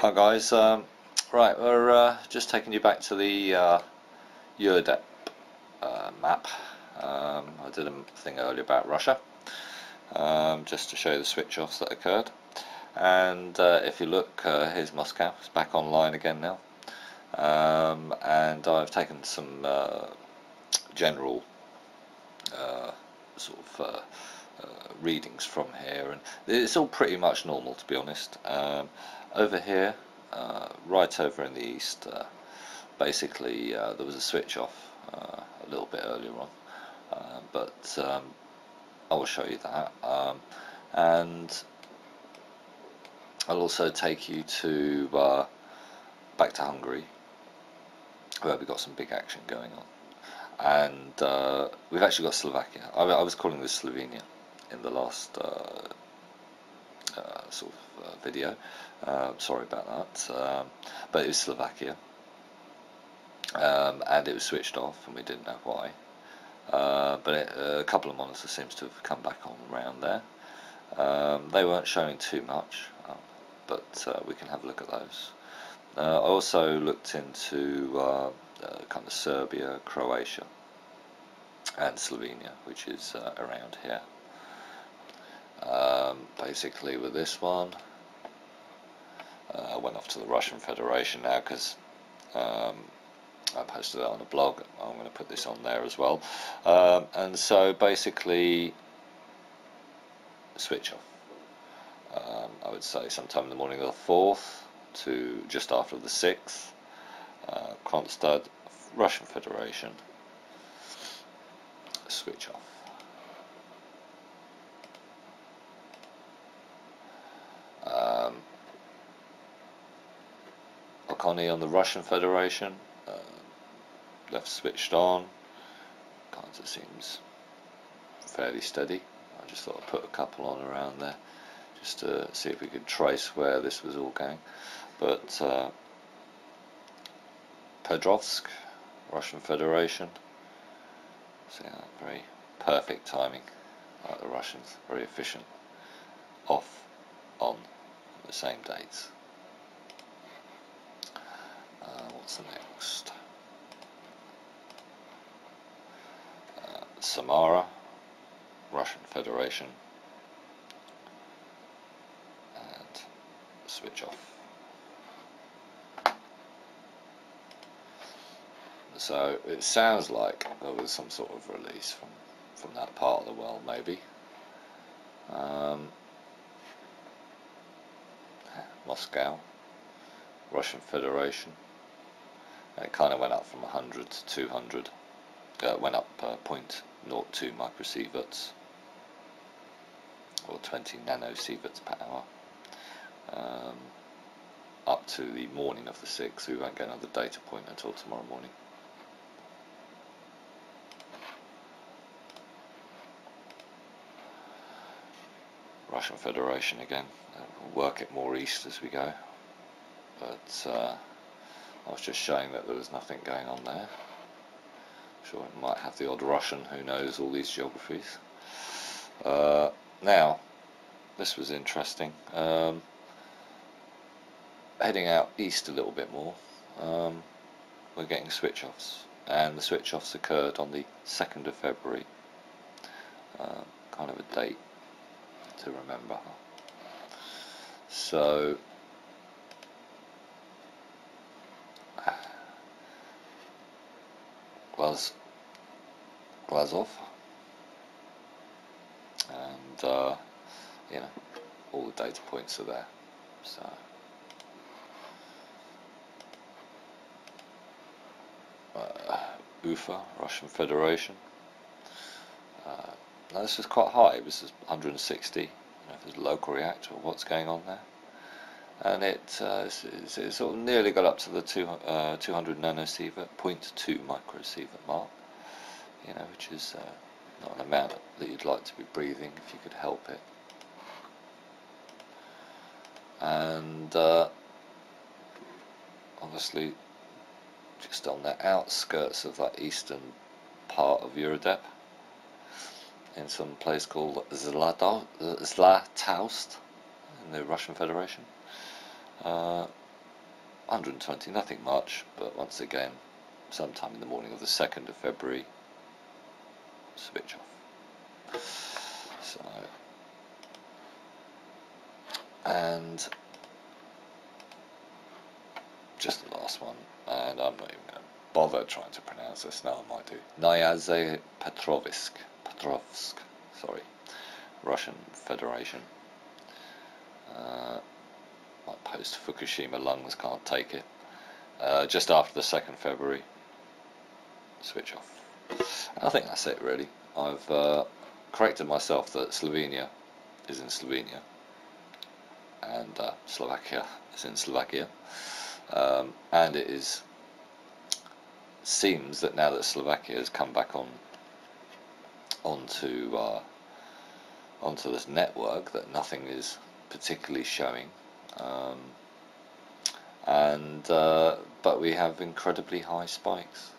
Hi guys, right, we're just taking you back to the Europe map. I did a thing earlier about Russia, just to show you the switch-offs that occurred. And if you look, here's Moscow, it's back online again now. And I've taken some general sort of readings from here, and it's all pretty much normal, to be honest. Over here, right over in the east, basically there was a switch off a little bit earlier on, but I will show you that, and I'll also take you to back to Hungary, where we've got some big action going on. And we've actually got Slovakia. I was calling this Slovenia in the last sort of video. Sorry about that, but it was Slovakia, and it was switched off, and we didn't know why. But a couple of monitors seems to have come back on around there. They weren't showing too much, but we can have a look at those. I also looked into kind of Serbia, Croatia, and Slovenia, which is around here. Basically, with this one, I went off to the Russian Federation now because I posted that on a blog. I'm going to put this on there as well. And so basically, switch off. I would say sometime in the morning of the 4th to just after the 6th. Kronstadt, Russian Federation, switch off. Okoni on the Russian Federation, left switched on, kind of seems fairly steady. I just thought I'd put a couple on around there, just to see if we could trace where this was all going. But Pedrovsk, Russian Federation, so yeah, very perfect timing, like the Russians, very efficient, off, on the same dates. What's the next? Samara, Russian Federation, and switch off. So it sounds like there was some sort of release from that part of the world, maybe. Moscow, Russian Federation. It kind of went up from 100 to 200. Went up 0.02 microsieverts, or 20 nanosieverts per hour. Up to the morning of the 6th. We won't get another data point until tomorrow morning. Russian Federation again. We'll work it more east as we go, but I was just showing that there was nothing going on there. Sure, it might have the odd Russian who knows all these geographies. Now, this was interesting. Heading out east a little bit more, we're getting switch-offs, and the switch-offs occurred on the 2nd of February. Kind of a date to remember. So Glazov, and you know, all the data points are there. So Ufa, Russian Federation. Now this was quite high. It was 160. I don't know if there's a local reactor or what's going on there. And it sort of nearly got up to the 200 nanosievert, 0.2 microsievert mark. You know, which is not an amount that you'd like to be breathing if you could help it. And obviously, just on the outskirts of that eastern part of Europe, in some place called Zlatoust in the Russian Federation. 120, nothing much, but once again, sometime in the morning of the 2nd of February, switch off. So, and just the last one, and I'm not even going to bother trying to pronounce this now, I might do. Nyaze Petrovsk, sorry, Russian Federation. My post-Fukushima lungs can't take it. Just after the 2nd February, switch off. I think that's it really. I've corrected myself that Slovenia is in Slovenia and Slovakia is in Slovakia, and it seems that now that Slovakia has come back onto this network, that nothing is particularly showing, but we have incredibly high spikes.